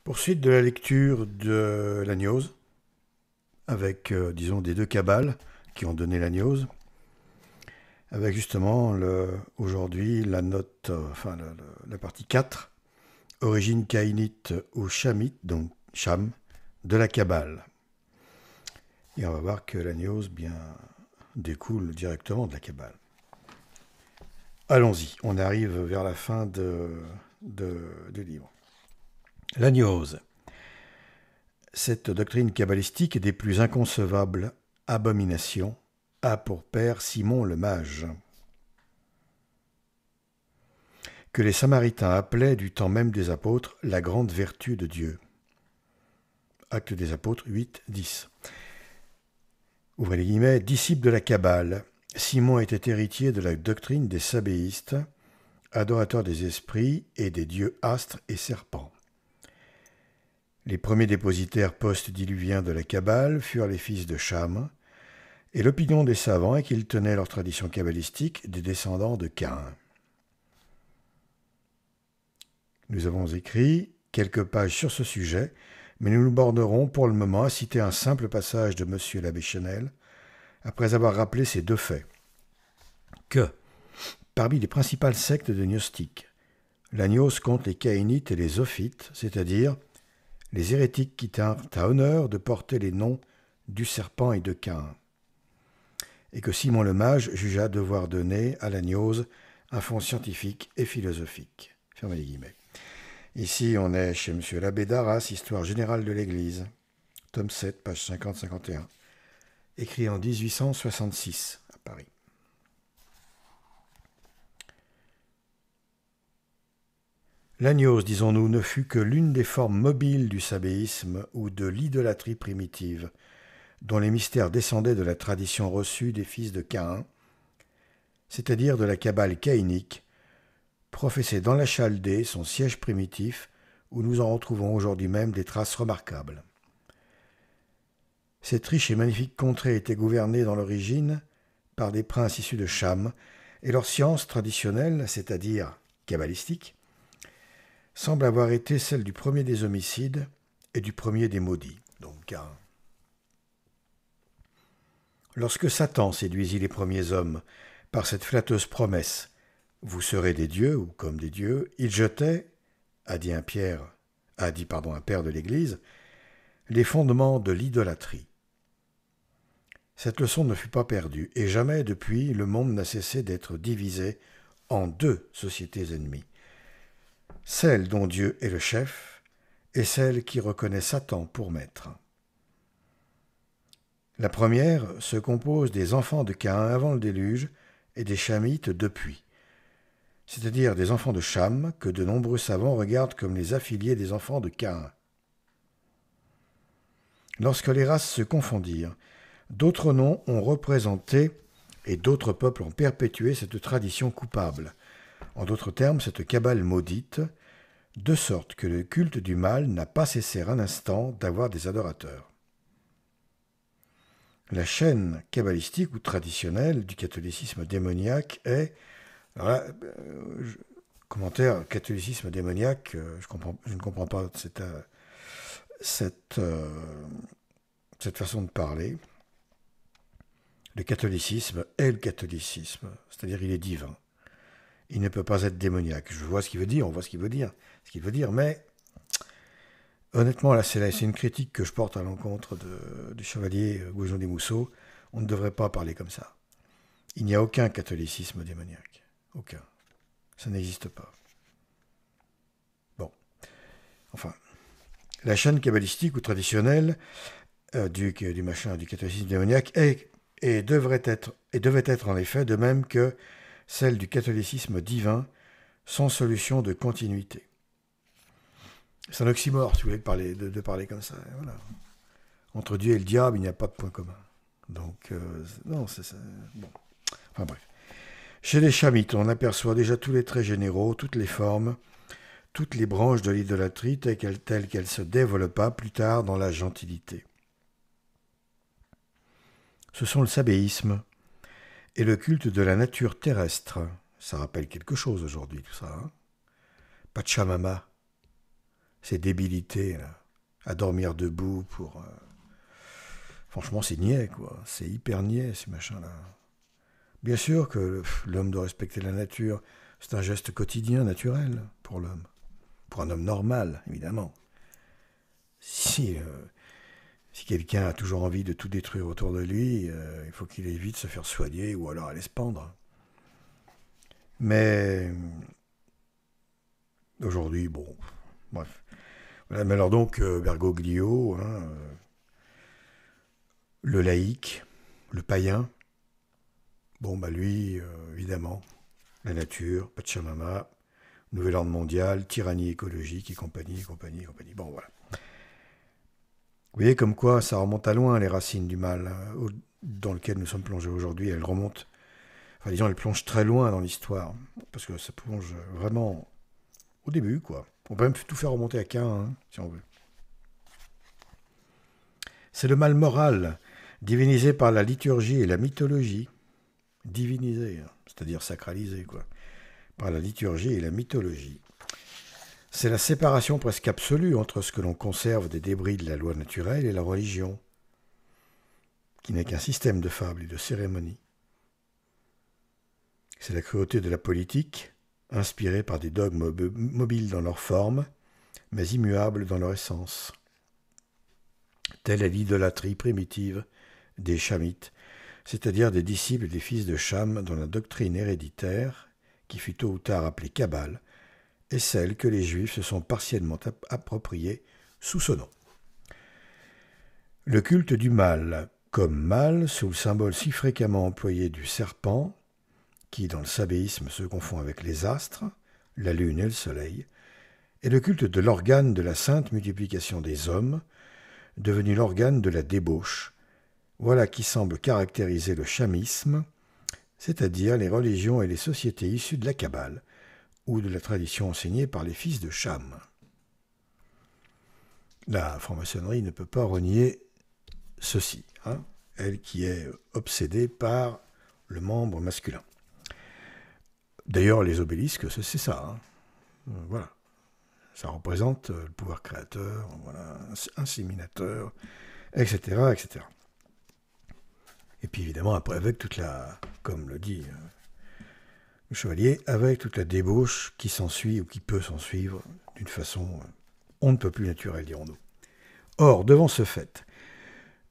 Poursuite de la lecture de la gnose, avec, disons, des deux kabbales qui ont donné la gnose, avec justement aujourd'hui la note, la partie 4, origine caïnite ou chamite, donc Cham, de la kabbale. Et on va voir que la gnose bien découle directement de la kabbale. Allons-y, on arrive vers la fin du livre. La gnose. Cette doctrine kabbalistique des plus inconcevables abominations a pour père Simon le Mage, que les Samaritains appelaient du temps même des apôtres la grande vertu de Dieu. Actes des apôtres 8, 10. Ouvrez les guillemets, disciple de la Kabbale, Simon était héritier de la doctrine des sabéistes, adorateur des esprits et des dieux astres et serpents. Les premiers dépositaires post-diluviens de la Kabbale furent les fils de Cham, et l'opinion des savants est qu'ils tenaient leur tradition kabbalistique des descendants de Caïn. Nous avons écrit quelques pages sur ce sujet, mais nous nous bornerons pour le moment à citer un simple passage de M. l'abbé Chenel, après avoir rappelé ces deux faits. Que, parmi les principales sectes de gnostiques, la gnose compte les caïnites et les zophites, c'est-à-dire les hérétiques qui tinrent à honneur de porter les noms du serpent et de Caïn, et que Simon le Mage jugea devoir donner à la gnose un fond scientifique et philosophique. Fermez les guillemets. Ici, on est chez M. l'abbé d'Arras, Histoire générale de l'Église, tome 7, page 50-51, écrit en 1866 à Paris. La gnose, disons-nous, ne fut que l'une des formes mobiles du sabéisme ou de l'idolâtrie primitive, dont les mystères descendaient de la tradition reçue des fils de Caïn, c'est-à-dire de la Kabbale caïnique, professée dans la Chaldée, son siège primitif, où nous en retrouvons aujourd'hui même des traces remarquables. Cette riche et magnifique contrée était gouvernée dans l'origine par des princes issus de Cham, et leur science traditionnelle, c'est-à-dire kabbalistique, semble avoir été celle du premier des homicides et du premier des maudits, donc Caïn. Lorsque Satan séduisit les premiers hommes par cette flatteuse promesse « Vous serez des dieux ou comme des dieux », il jetait, a dit un père de l'Église, les fondements de l'idolâtrie. Cette leçon ne fut pas perdue, et jamais depuis le monde n'a cessé d'être divisé en deux sociétés ennemies. Celle dont Dieu est le chef et celle qui reconnaît Satan pour maître. La première se compose des enfants de Caïn avant le déluge et des chamites depuis, c'est-à-dire des enfants de Cham que de nombreux savants regardent comme les affiliés des enfants de Caïn. Lorsque les races se confondirent, d'autres noms ont représenté et d'autres peuples ont perpétué cette tradition coupable, en d'autres termes cette Kabbale maudite, de sorte que le culte du mal n'a pas cessé un instant d'avoir des adorateurs. La chaîne kabbalistique ou traditionnelle du catholicisme démoniaque est... Alors là, commentaire catholicisme démoniaque, je ne comprends pas cette façon de parler. Le catholicisme est le catholicisme, c'est-à-dire il est divin. Il ne peut pas être démoniaque. Je vois ce qu'il veut dire, on voit ce qu'il veut dire, mais honnêtement, là, c'est une critique que je porte à l'encontre du chevalier Goujon des Mousseaux. On ne devrait pas parler comme ça. Il n'y a aucun catholicisme démoniaque. Aucun. Ça n'existe pas. Bon. Enfin, la chaîne kabbalistique ou traditionnelle du catholicisme démoniaque devait être en effet de même que celle du catholicisme divin, sans solution de continuité. C'est un oxymore, si vous voulez, de parler comme ça. Voilà. Entre Dieu et le diable, il n'y a pas de point commun. Donc, non, c'est ça. Bon. Enfin bref. Chez les chamites, on aperçoit déjà tous les traits généraux, toutes les formes, toutes les branches de l'idolâtrie telles qu'elles se développa plus tard dans la gentilité. Ce sont le sabéisme et le culte de la nature terrestre. Ça rappelle quelque chose aujourd'hui, tout ça. Hein. Pachamama. ces débilités, là, à dormir debout pour... Franchement, c'est niais, quoi. C'est hyper niais, ces machins-là. Bien sûr que l'homme doit respecter la nature. C'est un geste quotidien, naturel, pour l'homme. Pour un homme normal, évidemment. Si quelqu'un a toujours envie de tout détruire autour de lui, il faut qu'il évite de se faire soigner ou alors aller se pendre. Mais aujourd'hui, bon, bref. Voilà, mais alors donc, Bergoglio, hein, le laïc, le païen, bon, bah lui, évidemment, la nature, Pachamama, nouvel ordre mondial, tyrannie écologique et compagnie, et compagnie, et compagnie. Bon, voilà. Vous voyez comme quoi ça remonte à loin, les racines du mal, hein, dans lequel nous sommes plongés aujourd'hui. Elles remontent, enfin disons, elles plongent très loin dans l'histoire, parce que ça plonge vraiment au début, quoi. On peut même tout faire remonter à Cain, hein, si on veut. C'est le mal moral, divinisé par la liturgie et la mythologie. Divinisé, hein, c'est-à-dire sacralisé, quoi. Par la liturgie et la mythologie. C'est la séparation presque absolue entre ce que l'on conserve des débris de la loi naturelle et la religion, qui n'est qu'un système de fables et de cérémonies. C'est la cruauté de la politique, inspirée par des dogmes mobiles dans leur forme, mais immuables dans leur essence. Telle est l'idolâtrie primitive des Chamites, c'est-à-dire des disciples des fils de Cham dans la doctrine héréditaire, qui fut tôt ou tard appelée Kabbale, et celle que les Juifs se sont partiellement appropriée sous ce nom. Le culte du mal, comme mal, sous le symbole si fréquemment employé du serpent, qui dans le sabéisme se confond avec les astres, la lune et le soleil, et le culte de l'organe de la sainte multiplication des hommes, devenu l'organe de la débauche, voilà qui semble caractériser le chamisme, c'est-à-dire les religions et les sociétés issues de la Kabbale, ou de la tradition enseignée par les fils de Cham. La franc-maçonnerie ne peut pas renier ceci, hein, elle qui est obsédée par le membre masculin. D'ailleurs, les obélisques, c'est ça. Hein. Voilà. Ça représente le pouvoir créateur, voilà, inséminateur, etc., etc. Et puis évidemment, après, avec toute la, comme le dit le chevalier, avec toute la débauche qui s'ensuit ou qui peut s'ensuivre d'une façon on ne peut plus naturelle, dirons-nous. Or, devant ce fait,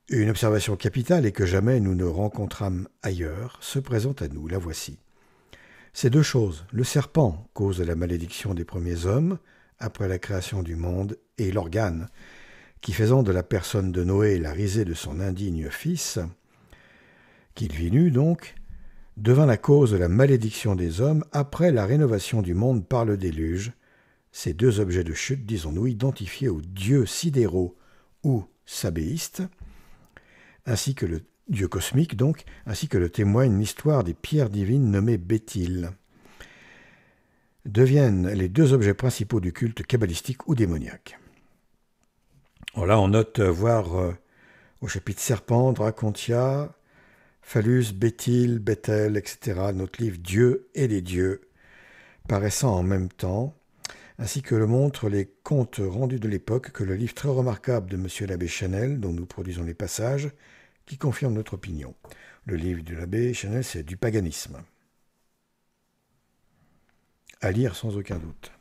une observation capitale et que jamais nous ne rencontrâmes ailleurs se présente à nous, la voici. Ces deux choses, le serpent, cause de la malédiction des premiers hommes, après la création du monde, et l'organe, qui faisant de la personne de Noé la risée de son indigne fils, qu'il vit nu donc, devint la cause de la malédiction des hommes après la rénovation du monde par le déluge, ces deux objets de chute, disons-nous, identifiés aux dieux sidéraux ou sabéistes, ainsi que le dieu cosmique donc, ainsi que le témoigne l'histoire des pierres divines nommées Béthil, deviennent les deux objets principaux du culte kabbalistique ou démoniaque. Alors là, on note voir au chapitre Serpent, Dracontia, Phallus, Béthil, Bethel, etc., notre livre Dieu et les dieux, paraissant en même temps, ainsi que le montrent les comptes rendus de l'époque que le livre très remarquable de M. l'abbé Chanel, dont nous produisons les passages, qui confirme notre opinion. Le livre de l'abbé Chanel, c'est du paganisme. À lire sans aucun doute.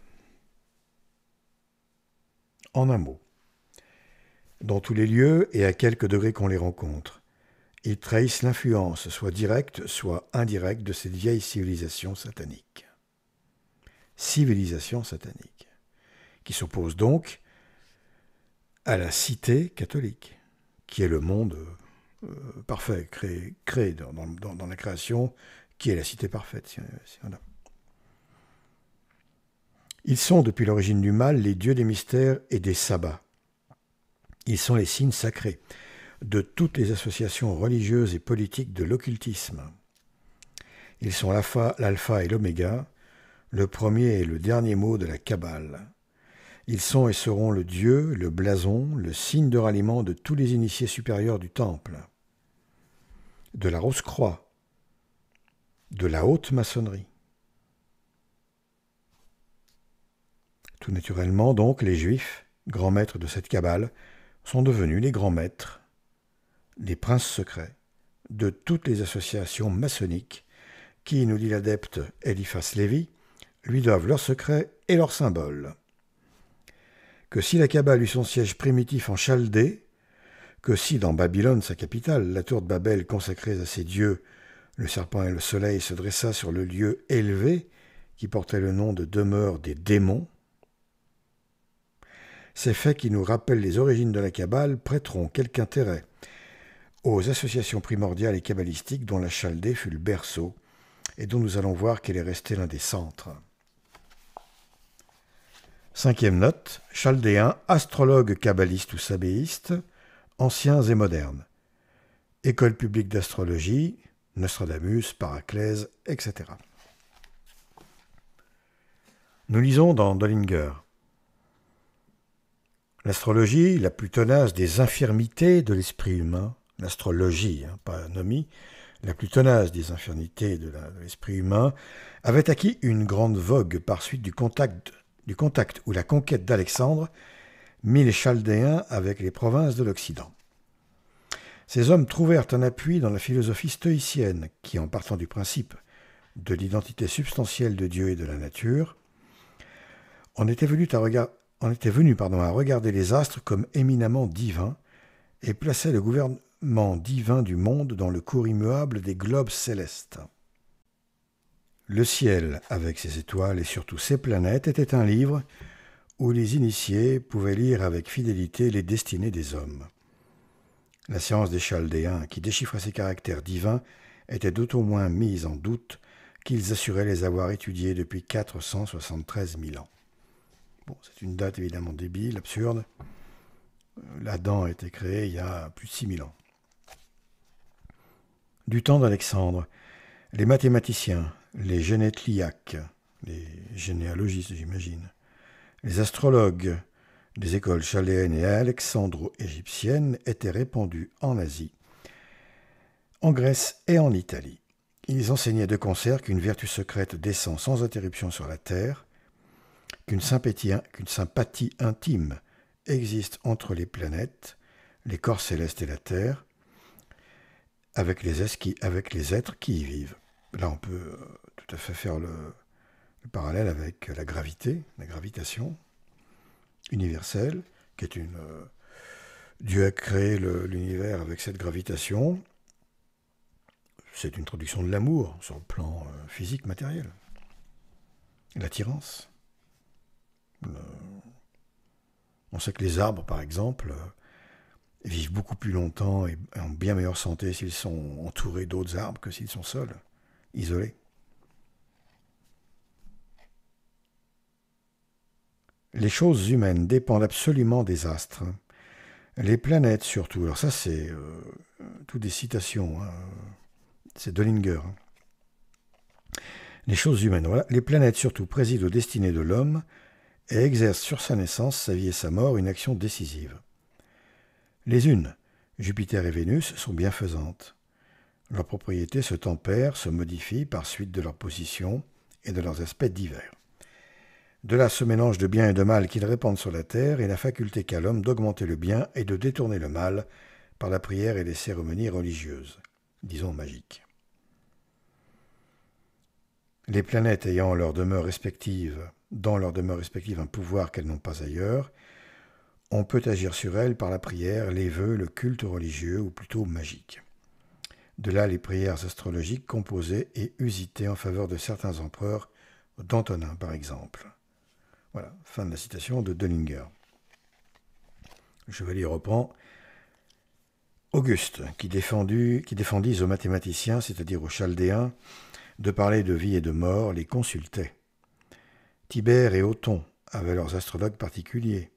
En un mot, dans tous les lieux et à quelque degré qu'on les rencontre, ils trahissent l'influence, soit directe, soit indirecte, de cette vieille civilisation satanique. Civilisation satanique, qui s'oppose donc à la cité catholique, qui est le monde parfait, créé dans la création, qui est la cité parfaite. Voilà. Ils sont, depuis l'origine du mal, les dieux des mystères et des sabbats. Ils sont les signes sacrés de toutes les associations religieuses et politiques de l'occultisme. Ils sont l'alpha et l'oméga, le premier et le dernier mot de la Kabbale. Ils sont et seront le dieu, le blason, le signe de ralliement de tous les initiés supérieurs du temple, de la Rose-Croix, de la haute maçonnerie. Tout naturellement, donc, les Juifs grands maîtres de cette cabale, sont devenus les grands maîtres, les princes secrets de toutes les associations maçonniques qui, nous dit l'adepte Eliphas Lévi, lui doivent leurs secrets et leurs symboles. Que si la Kabbale eut son siège primitif en Chaldée, que si dans Babylone, sa capitale, la tour de Babel consacrée à ses dieux, le serpent et le soleil se dressa sur le lieu élevé qui portait le nom de demeure des démons, ces faits qui nous rappellent les origines de la Kabbale prêteront quelque intérêt aux associations primordiales et kabbalistiques dont la Chaldée fut le berceau et dont nous allons voir qu'elle est restée l'un des centres. Cinquième note, chaldéens, astrologues kabbalistes ou sabéistes, anciens et modernes. École publique d'astrologie, Nostradamus, Paraclèse, etc. Nous lisons dans Dollinger. L'astrologie, la plus tenace des infirmités de l'esprit humain, l'astrologie, pas nomie, la plus tenace des infirmités de l'esprit humain, avait acquis une grande vogue par suite du contact ou la conquête d'Alexandre mit les Chaldéens avec les provinces de l'Occident. Ces hommes trouvèrent un appui dans la philosophie stoïcienne qui, en partant du principe de l'identité substantielle de Dieu et de la nature, en était venus à regarder les astres comme éminemment divins et plaçaient le gouvernement divin du monde dans le cours immuable des globes célestes. Le ciel, avec ses étoiles et surtout ses planètes, était un livre où les initiés pouvaient lire avec fidélité les destinées des hommes. La science des Chaldéens, qui déchiffrait ces caractères divins, était d'autant moins mise en doute qu'ils assuraient les avoir étudiés depuis 473 000 ans. Bon, c'est une date évidemment débile, absurde. L'Adam a été créé il y a plus de 6 000 ans. Du temps d'Alexandre, les mathématiciens, les génétliaques, les généalogistes j'imagine, les astrologues des écoles chaldéennes et alexandro-égyptiennes étaient répandus en Asie, en Grèce et en Italie. Ils enseignaient de concert qu'une vertu secrète descend sans interruption sur la terre, qu'une sympathie intime existe entre les planètes, les corps célestes et la terre, avec les êtres qui y vivent. Là, on peut tout à fait faire le parallèle avec la gravité, la gravitation universelle, qui est une... Dieu a créé l'univers avec cette gravitation. C'est une traduction de l'amour sur le plan physique, matériel. L'attirance. On sait que les arbres, par exemple, vivent beaucoup plus longtemps et en bien meilleure santé s'ils sont entourés d'autres arbres que s'ils sont seuls, isolés. Les choses humaines dépendent absolument des astres. Les planètes surtout. Alors ça, c'est toutes des citations. C'est Dollinger. Les choses humaines. Voilà. Les planètes surtout président aux destinées de l'homme et exercent sur sa naissance, sa vie et sa mort une action décisive. Les unes, Jupiter et Vénus, sont bienfaisantes. Leurs propriétés se tempèrent, se modifient par suite de leur position et de leurs aspects divers. De là ce mélange de bien et de mal qu'ils répandent sur la terre et la faculté qu'a l'homme d'augmenter le bien et de détourner le mal par la prière et les cérémonies religieuses, disons magiques. Les planètes ayant dans leur demeure respective un pouvoir qu'elles n'ont pas ailleurs, on peut agir sur elles par la prière, les vœux, le culte religieux ou plutôt magique. De là les prières astrologiques composées et usitées en faveur de certains empereurs, d'Antonin par exemple. Voilà, fin de la citation de Dollinger. Le chevalier reprend. Auguste, qui défendit aux mathématiciens, c'est-à-dire aux Chaldéens, de parler de vie et de mort, les consultait. Tibère et Othon avaient leurs astrologues particuliers.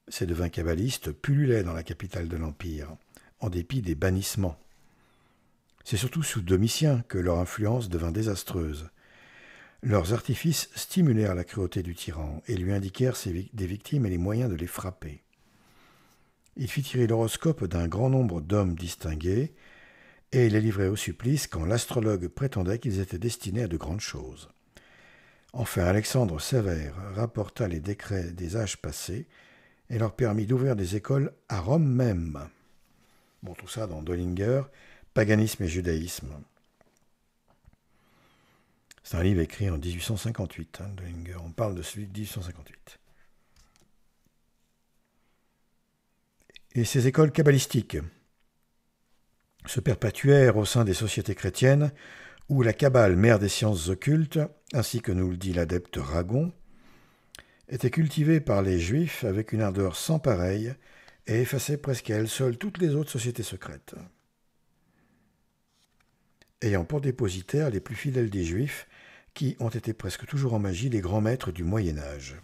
Ces devins kabbalistes pullulaient dans la capitale de l'Empire, en dépit des bannissements. C'est surtout sous Domitien que leur influence devint désastreuse. Leurs artifices stimulèrent la cruauté du tyran et lui indiquèrent des victimes et les moyens de les frapper. Il fit tirer l'horoscope d'un grand nombre d'hommes distingués et les livrait au supplice quand l'astrologue prétendait qu'ils étaient destinés à de grandes choses. Enfin, Alexandre Sévère rapporta les décrets des âges passés et leur permit d'ouvrir des écoles à Rome même. Bon, tout ça dans Dollinger, Paganisme et judaïsme. C'est un livre écrit en 1858, Dollinger. On parle de celui de 1858. Et ces écoles kabbalistiques se perpétuèrent au sein des sociétés chrétiennes où la Kabbale, mère des sciences occultes, ainsi que nous le dit l'adepte Ragon, était cultivée par les Juifs avec une ardeur sans pareille et effaçait presque à elle seule toutes les autres sociétés secrètes. Ayant pour dépositaires les plus fidèles des Juifs, qui ont été presque toujours en magie les grands maîtres du Moyen-Âge.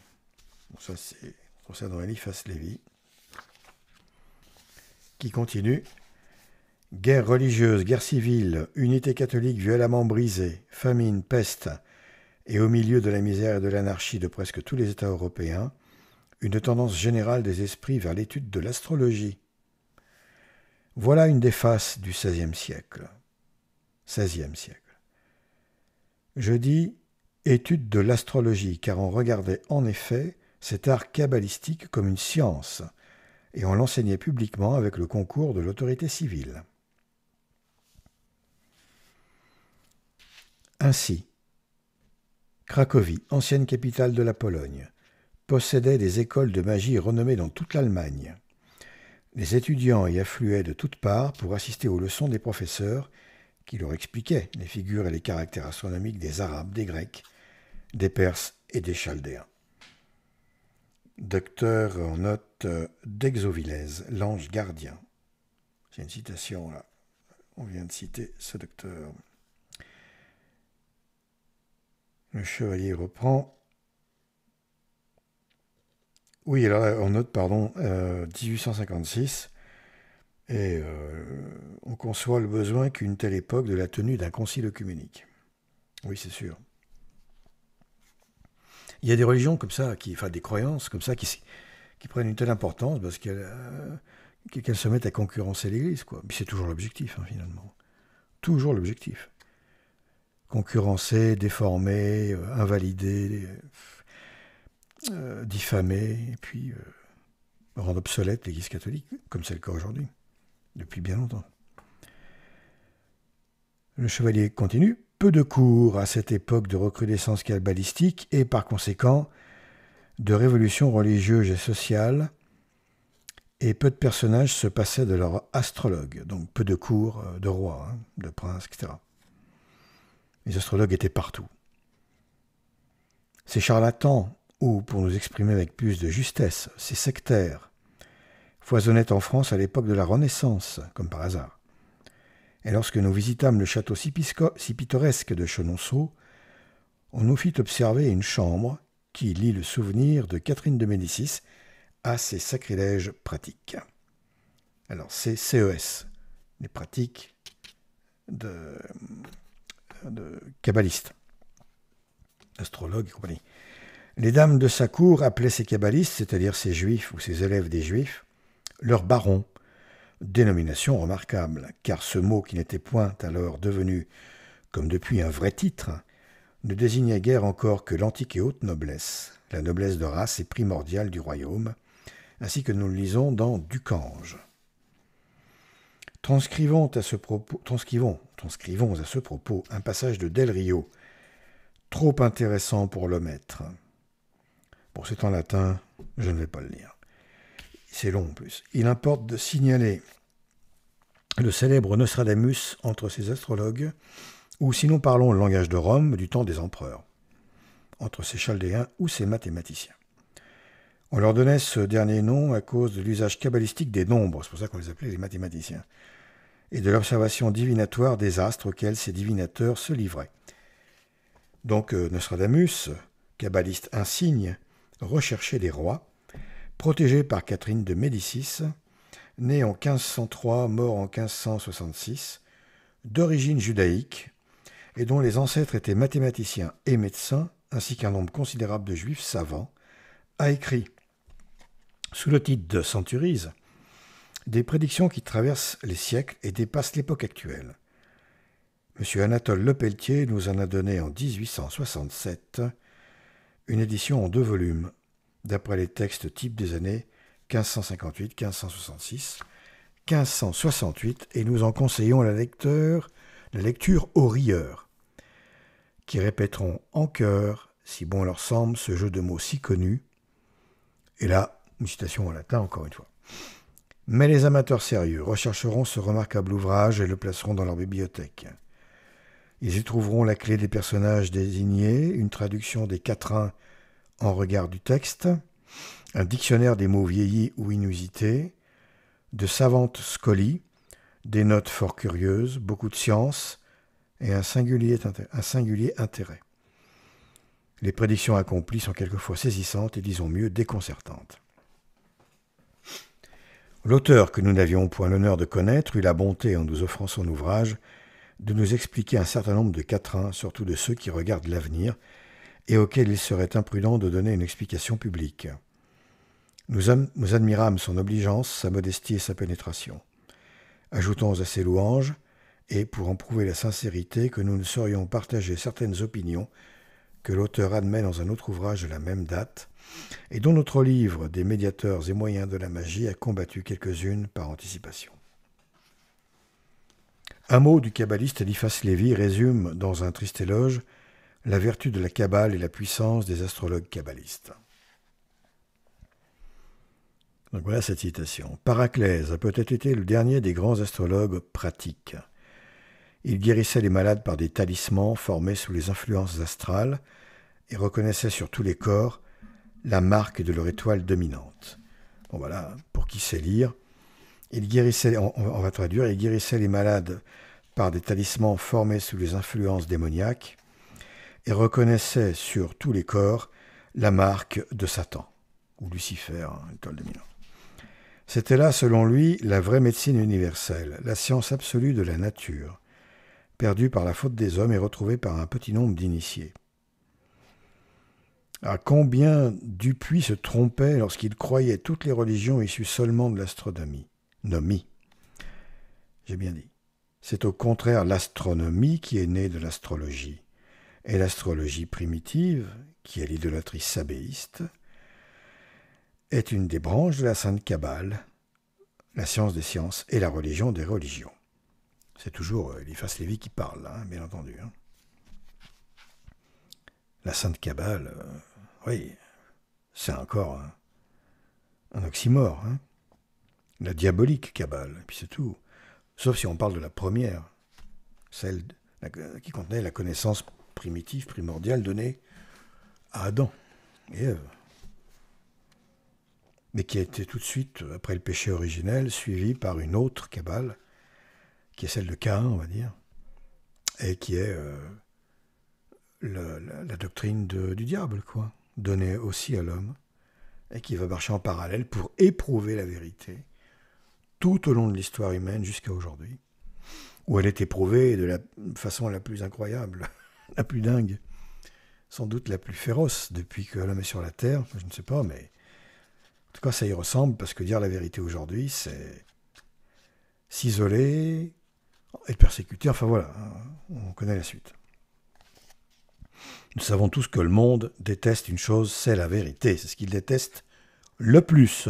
Bon, ça, c'est pour ça dans Eliphas Lévi, qui continue. Guerre religieuse, guerre civile, unité catholique violemment brisée, famine, peste, et au milieu de la misère et de l'anarchie de presque tous les États européens, une tendance générale des esprits vers l'étude de l'astrologie. Voilà une des faces du XVIe siècle. XVIe siècle. Je dis étude de l'astrologie, car on regardait en effet cet art kabbalistique comme une science, et on l'enseignait publiquement avec le concours de l'autorité civile. Ainsi, Cracovie, ancienne capitale de la Pologne, possédait des écoles de magie renommées dans toute l'Allemagne. Les étudiants y affluaient de toutes parts pour assister aux leçons des professeurs qui leur expliquaient les figures et les caractères astronomiques des Arabes, des Grecs, des Perses et des Chaldéens. Docteur en note d'Exovillez, l'ange gardien. C'est une citation là. On vient de citer ce docteur. Le chevalier reprend. Oui, alors on note, 1856, et on conçoit le besoin qu'une telle époque de la tenue d'un concile œcuménique. Oui, c'est sûr. Il y a des religions comme ça, des croyances comme ça, qui prennent une telle importance parce qu'elles se mettent à concurrencer l'Église, quoi. Mais c'est toujours l'objectif, finalement. Toujours l'objectif. Concurrencer, déformer, invalider, diffamer, et puis rendre obsolète l'Église catholique, comme c'est le cas aujourd'hui, depuis bien longtemps. Le chevalier continue. Peu de cours à cette époque de recrudescence kabbalistique et par conséquent de révolution religieuse et sociale, et peu de personnages se passaient de leur astrologue, donc peu de cours de rois, de princes, etc. Les astrologues étaient partout. Ces charlatans, ou pour nous exprimer avec plus de justesse, ces sectaires, foisonnaient en France à l'époque de la Renaissance, comme par hasard. Et lorsque nous visitâmes le château si pittoresque de Chenonceau, on nous fit observer une chambre qui lie le souvenir de Catherine de Médicis à ses sacrilèges pratiques. Alors, c'est CES, les pratiques de kabbalistes, astrologues et compagnie. Les dames de sa cour appelaient ces kabbalistes, c'est-à-dire ces juifs ou ces élèves des juifs, leurs barons. Dénomination remarquable, car ce mot qui n'était point alors devenu, comme depuis un vrai titre, ne désignait guère encore que l'antique et haute noblesse, la noblesse de race et primordiale du royaume, ainsi que nous le lisons dans Ducange. Transcrivons à ce propos un passage de Del Rio, trop intéressant pour l'omettre. Bon, c'est en latin, je ne vais pas le lire. C'est long en plus. Il importe de signaler le célèbre Nostradamus entre ses astrologues, ou sinon parlons le langage de Rome du temps des empereurs, entre ses chaldéens ou ses mathématiciens. On leur donnait ce dernier nom à cause de l'usage kabbalistique des nombres, c'est pour ça qu'on les appelait les mathématiciens, et de l'observation divinatoire des astres auxquels ces divinateurs se livraient. Donc Nostradamus, kabbaliste insigne, recherchait des rois, protégé par Catherine de Médicis, né en 1503, mort en 1566, d'origine judaïque, et dont les ancêtres étaient mathématiciens et médecins, ainsi qu'un nombre considérable de juifs savants, a écrit, sous le titre de Centurise, des prédictions qui traversent les siècles et dépassent l'époque actuelle. M. Anatole Lepelletier nous en a donné en 1867 une édition en 2 volumes, d'après les textes types des années 1558, 1566, 1568, et nous en conseillons la lecture aux rieurs, qui répéteront en chœur, si bon leur semble, ce jeu de mots si connu. Et là, une citation en latin, encore une fois. Mais les amateurs sérieux rechercheront ce remarquable ouvrage et le placeront dans leur bibliothèque. Ils y trouveront la clé des personnages désignés, une traduction des quatrains en regard du texte, un dictionnaire des mots vieillis ou inusités, de savantes scolies, des notes fort curieuses, beaucoup de science et un singulier intérêt. Les prédictions accomplies sont quelquefois saisissantes et, disons mieux, déconcertantes. L'auteur, que nous n'avions point l'honneur de connaître, eut la bonté, en nous offrant son ouvrage, de nous expliquer un certain nombre de quatrains, surtout de ceux qui regardent l'avenir, et auxquels il serait imprudent de donner une explication publique. Nous admirâmes son obligeance, sa modestie et sa pénétration. Ajoutons à ces louanges, et pour en prouver la sincérité, que nous ne saurions partager certaines opinions que l'auteur admet dans un autre ouvrage de la même date, et dont notre livre des médiateurs et moyens de la magie a combattu quelques-unes par anticipation. Un mot du kabbaliste Eliphas Lévi résume, dans un triste éloge, la vertu de la Kabbale et la puissance des astrologues kabbalistes. Donc voilà cette citation. Paraclès a peut-être été le dernier des grands astrologues pratiques. Il guérissait les malades par des talismans formés sous les influences astrales et reconnaissait sur tous les corps la marque de leur étoile dominante. Bon voilà, pour qui sait lire, il guérissait, on va traduire, il guérissait les malades par des talismans formés sous les influences démoniaques et reconnaissait sur tous les corps la marque de Satan, ou Lucifer, l'étoile dominante. C'était là, selon lui, la vraie médecine universelle, la science absolue de la nature, perdue par la faute des hommes et retrouvée par un petit nombre d'initiés. À combien Dupuis se trompait lorsqu'il croyait toutes les religions issues seulement de l'astronomie. J'ai bien dit. C'est au contraire l'astronomie qui est née de l'astrologie. Et l'astrologie primitive, qui est l'idolâtrie sabéiste, est une des branches de la Sainte Kabbale, la science des sciences et la religion des religions. C'est toujours Eliphas Lévi qui parle, hein, bien entendu. Hein. La Sainte Kabbale, oui, c'est encore un oxymore. Hein. La diabolique Kabbale, et puis c'est tout. Sauf si on parle de la première, celle qui contenait la connaissance primitive, primordiale, donnée à Adam et Ève. Mais qui a été tout de suite, après le péché originel, suivie par une autre Kabbale, qui est celle de Caïn, on va dire, et qui est la doctrine du diable, quoi, donnée aussi à l'homme, et qui va marcher en parallèle pour éprouver la vérité, tout au long de l'histoire humaine jusqu'à aujourd'hui, où elle est éprouvée de la façon la plus incroyable, la plus dingue, sans doute la plus féroce depuis que l'homme est sur la Terre, je ne sais pas, mais en tout cas ça y ressemble, parce que dire la vérité aujourd'hui, c'est s'isoler, être persécuté, enfin voilà, on connaît la suite. Nous savons tous que le monde déteste une chose, c'est la vérité, c'est ce qu'il déteste le plus.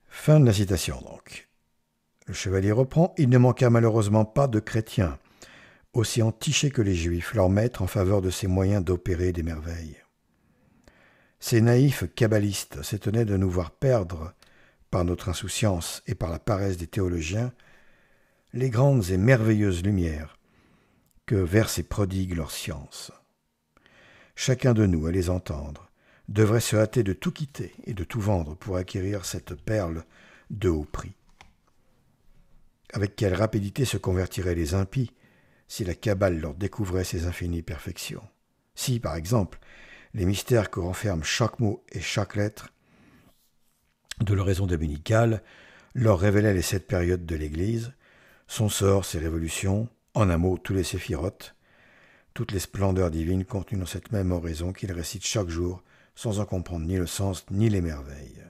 Fin de la citation, donc. Le chevalier reprend, « Il ne manqua malheureusement pas de chrétiens, aussi entichés que les juifs, leur maître en faveur de ces moyens d'opérer des merveilles. Ces naïfs kabbalistes s'étonnaient de nous voir perdre, par notre insouciance et par la paresse des théologiens, les grandes et merveilleuses lumières que versent et prodiguent leur science. Chacun de nous, à les entendre, devrait se hâter de tout quitter et de tout vendre pour acquérir cette perle de haut prix. Avec quelle rapidité se convertiraient les impies si la Kabbale leur découvrait ses infinies perfections. Si, par exemple, les mystères que renferment chaque mot et chaque lettre de l'oraison dominicale leur révélaient les 7 périodes de l'Église, son sort, ses révolutions, en un mot, tous les séphirotes, toutes les splendeurs divines contenues dans cette même oraison qu'ils récitent chaque jour, sans en comprendre ni le sens ni les merveilles.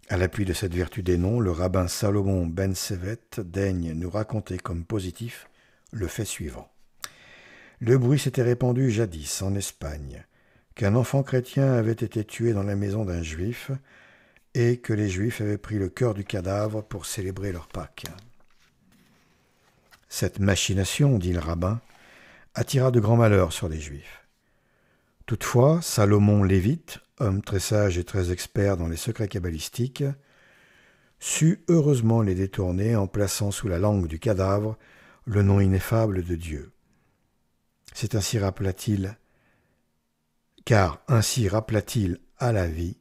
À l'appui de cette vertu des noms, le rabbin Salomon ben Sevet daigne nous raconter comme positif le fait suivant. Le bruit s'était répandu jadis en Espagne, qu'un enfant chrétien avait été tué dans la maison d'un juif et que les juifs avaient pris le cœur du cadavre pour célébrer leur Pâques. Cette machination, dit le rabbin, attira de grands malheurs sur les juifs. Toutefois, Salomon Lévite, homme très sage et très expert dans les secrets kabbalistiques, sut heureusement les détourner en plaçant sous la langue du cadavre le nom ineffable de Dieu. Car ainsi rappela-t-il à la vie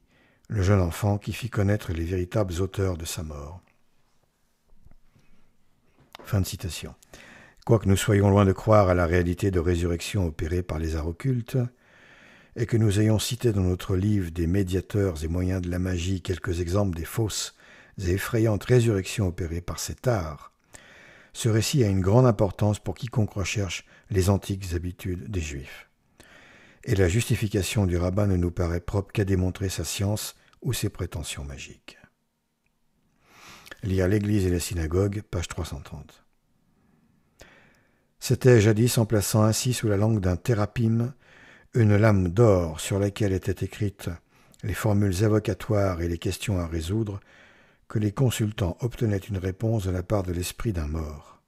le jeune enfant qui fit connaître les véritables auteurs de sa mort. Fin de citation. Quoique nous soyons loin de croire à la réalité de résurrection opérée par les arts occultes, et que nous ayons cité dans notre livre des médiateurs et moyens de la magie quelques exemples des fausses et effrayantes résurrections opérées par cet art, ce récit a une grande importance pour quiconque recherche les antiques habitudes des Juifs. Et la justification du rabbin ne nous paraît propre qu'à démontrer sa science ou ses prétentions magiques. Lire l'Église et la synagogue, page 330. C'était jadis en plaçant ainsi sous la langue d'un thérapime une lame d'or sur laquelle étaient écrites les formules évocatoires et les questions à résoudre que les consultants obtenaient une réponse de la part de l'esprit d'un mort.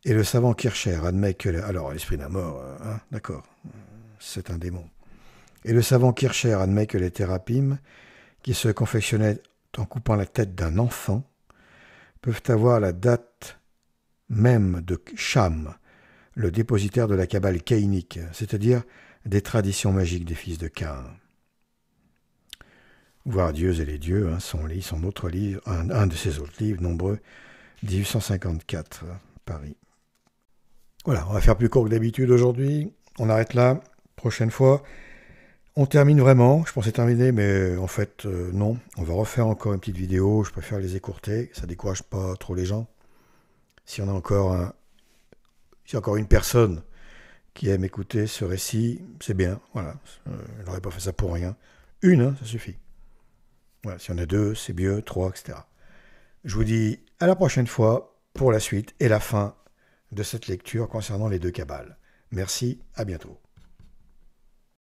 Et le savant Kircher admet que... Alors, l'esprit d'un mort, d'accord, c'est un démon. Et le savant Kircher admet que les thérapimes, qui se confectionnaient en coupant la tête d'un enfant, peuvent avoir la date même de Cham, le dépositaire de la Kabbale caïnique, c'est-à-dire des traditions magiques des fils de Caïn. Voir Dieu et les dieux, son autre livre, un de ses autres livres, nombreux, 1854, Paris. Voilà, on va faire plus court que d'habitude aujourd'hui. On arrête là. Prochaine fois, on termine vraiment. Je pensais terminer, mais en fait, non. On va refaire encore une petite vidéo. Je préfère les écourter. Ça décourage pas trop les gens. Si on a encore une personne qui aime écouter ce récit, c'est bien. Voilà, je n'aurais pas fait ça pour rien. Une, ça suffit. Voilà, si on a deux, c'est mieux, 3, etc. Je vous dis à la prochaine fois pour la suite et la fin de cette lecture concernant les deux Kabbales. Merci, à bientôt.